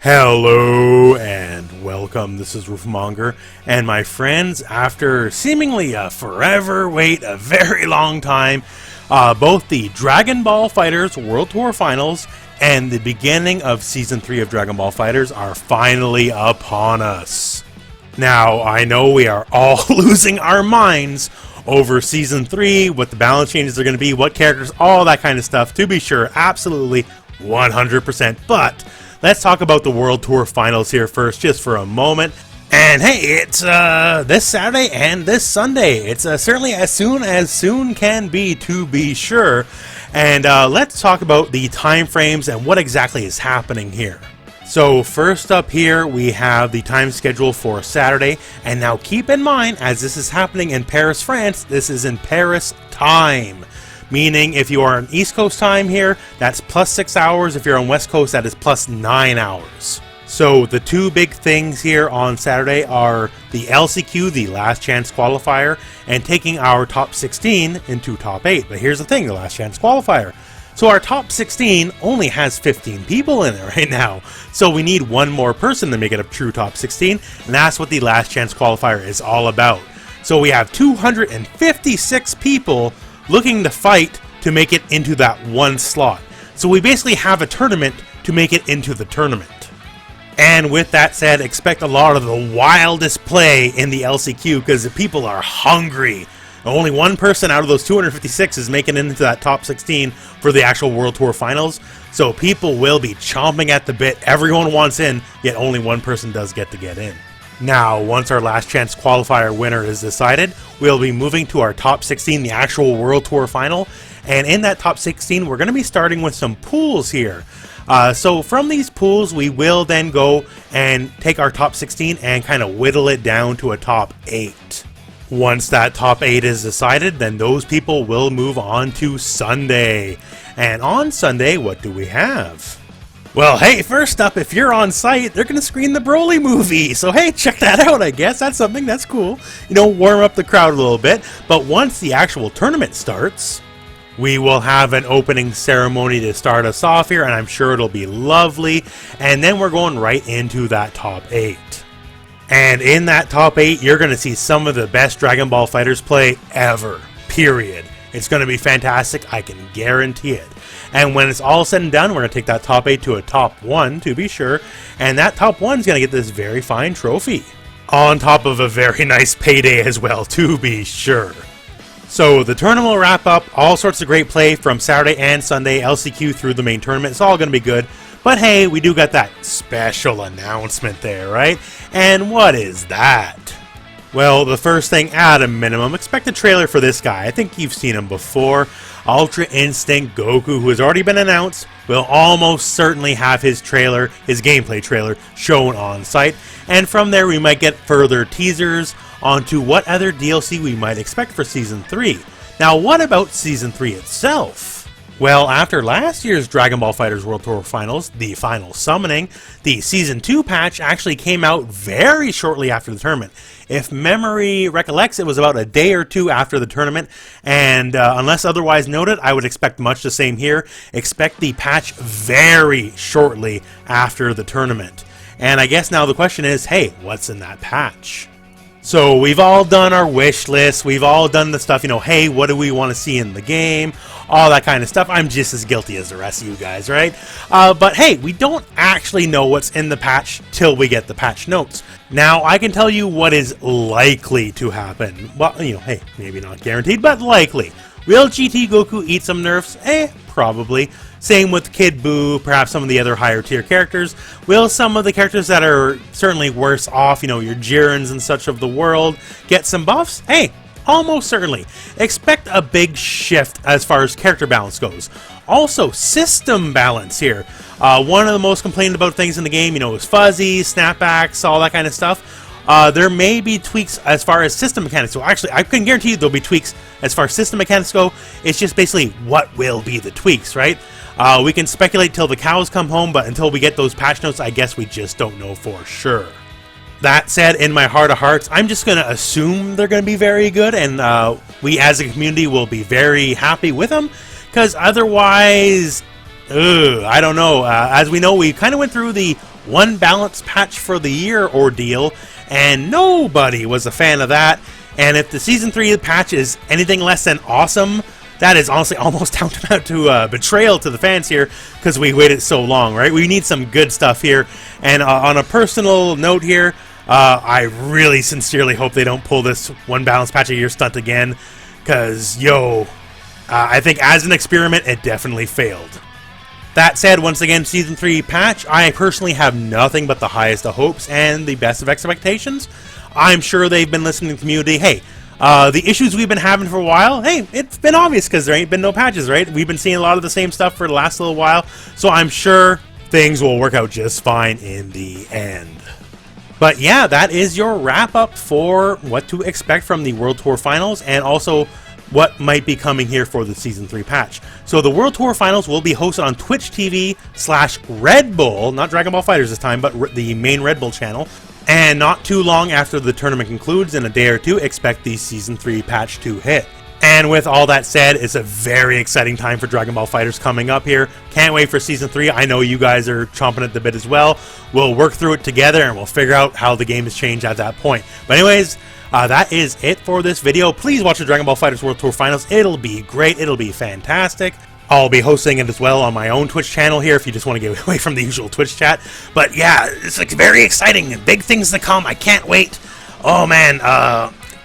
Hello and welcome. This is Rooflemonger, and my friends, after seemingly a forever wait, a very long time, both the Dragon Ball FighterZ World Tour Finals and the beginning of Season 3 of Dragon Ball FighterZ are finally upon us. Now, I know we are all losing our minds over Season 3, what the balance changes are going to be, what characters, all that kind of stuff, to be sure, absolutely 100%, but let's talk about the World Tour Finals here first, just for a moment. And hey, it's this Saturday and this Sunday. It's certainly as soon can be, to be sure. And let's talk about the time frames and what exactly is happening here. So first up here, we have the time schedule for Saturday. And now keep in mind, as this is happening in Paris, France, this is in Paris time. Meaning, if you are on East Coast time here, that's plus 6 hours. If you're on West Coast, that is plus 9 hours. So the two big things here on Saturday are the LCQ, the Last Chance Qualifier, and taking our top 16 into top 8. But here's the thing, the Last Chance Qualifier. So our top 16 only has 15 people in it right now. So we need one more person to make it a true top 16, and that's what the Last Chance Qualifier is all about. So we have 256 people looking to fight to make it into that one slot. So we basically have a tournament to make it into the tournament. And with that said, expect a lot of the wildest play in the LCQ because the people are hungry. Only one person out of those 256 is making it into that top 16 for the actual World Tour Finals. So people will be chomping at the bit. Everyone wants in, yet only one person does get in. Now, once our Last Chance Qualifier winner is decided, we'll be moving to our top 16, the actual World Tour Final. And in that top 16, we're going to be starting with some pools here. So from these pools, we will then go and take our top 16 and kind of whittle it down to a top 8. Once that top 8 is decided, then those people will move on to Sunday. And on Sunday, what do we have? Well, hey, first up, if you're on site, they're going to screen the Broly movie. So, hey, check that out, I guess. That's something that's cool. You know, warm up the crowd a little bit. But once the actual tournament starts, we will have an opening ceremony to start us off here, and I'm sure it'll be lovely. And then we're going right into that top 8. And in that top 8, you're going to see some of the best Dragon Ball FighterZ play ever, period. It's going to be fantastic, I can guarantee it. And when it's all said and done, we're going to take that top 8 to a top 1, to be sure. And that top 1 is going to get this very fine trophy. On top of a very nice payday as well, to be sure. So the tournament will wrap up. All sorts of great play from Saturday and Sunday, LCQ through the main tournament. It's all going to be good. But hey, we do got that special announcement there, right? And what is that? Well, the first thing, at a minimum, expect a trailer for this guy. I think you've seen him before. Ultra Instinct Goku, who has already been announced, will almost certainly have his trailer, his gameplay trailer, shown on site. And from there, we might get further teasers onto what other DLC we might expect for Season 3. Now, what about Season 3 itself? Well, after last year's Dragon Ball FighterZ World Tour Finals, the final summoning, the Season 2 patch actually came out very shortly after the tournament. If memory recollects, it was about a day or two after the tournament, and unless otherwise noted, I would expect much the same here. Expect the patch very shortly after the tournament. And I guess now the question is, hey, what's in that patch? So we've all done our wish list, we've all done the stuff, you know, hey, what do we want to see in the game, all that kind of stuff. I'm just as guilty as the rest of you guys, right? But hey, we don't actually know what's in the patch till we get the patch notes. Now, I can tell you what is likely to happen. Well, you know, hey, maybe not guaranteed, but likely. Will GT Goku eat some nerfs? Probably. Same with Kid Buu, perhaps some of the other higher tier characters. Will some of the characters that are certainly worse off, you know, your Jirens and such of the world, get some buffs? Hey, almost certainly. Expect a big shift as far as character balance goes. Also, system balance here. One of the most complained about things in the game, you know, is fuzzy, snapbacks, all that kind of stuff. There may be tweaks as far as system mechanics go. Actually, I can guarantee you there'll be tweaks as far as system mechanics go. It's just basically what will be the tweaks, right? We can speculate till the cows come home, but until we get those patch notes, I guess we just don't know for sure. That said, in my heart of hearts, I'm just going to assume they're going to be very good, and we as a community will be very happy with them, because otherwise, I don't know. As we know, we kind of went through the one balance patch for the year ordeal, and nobody was a fan of that. And if the Season 3 patch is anything less than awesome, that is honestly almost tantamount to betrayal to the fans here, because we waited so long, right? We need some good stuff here. And on a personal note here, I really sincerely hope they don't pull this one balance patch a year stunt again, because, I think as an experiment, it definitely failed. That said, once again, Season 3 patch, I personally have nothing but the highest of hopes and the best of expectations. I'm sure they've been listening to the community. Hey, the issues we've been having for a while, hey, it's been obvious because there ain't been no patches, right? We've been seeing a lot of the same stuff for the last little while, so I'm sure things will work out just fine in the end. But yeah, that is your wrap-up for what to expect from the World Tour Finals, and also what might be coming here for the Season 3 patch. So the World Tour Finals will be hosted on Twitch TV/redbull, not Dragon Ball FighterZ this time, but the main Red Bull channel. And not too long after the tournament concludes, in a day or two, expect the Season 3 patch to hit. And with all that said, it's a very exciting time for Dragon Ball FighterZ coming up here. Can't wait for Season 3. I know you guys are chomping at the bit as well. We'll work through it together and we'll figure out how the game has changed at that point. But anyways, that is it for this video. Please watch the Dragon Ball FighterZ World Tour Finals. It'll be great. It'll be fantastic. I'll be hosting it as well on my own Twitch channel here if you just want to get away from the usual Twitch chat. But yeah, it's like very exciting. Big things to come. I can't wait. Oh man,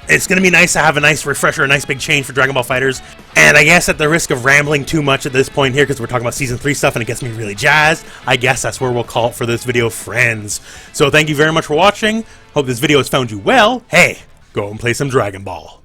it's going to be nice to have a nice refresher, a nice big change for Dragon Ball FighterZ. And I guess at the risk of rambling too much at this point here, because we're talking about Season 3 stuff and it gets me really jazzed, I guess that's where we'll call it for this video, friends. So thank you very much for watching. Hope this video has found you well. Hey, go and play some Dragon Ball.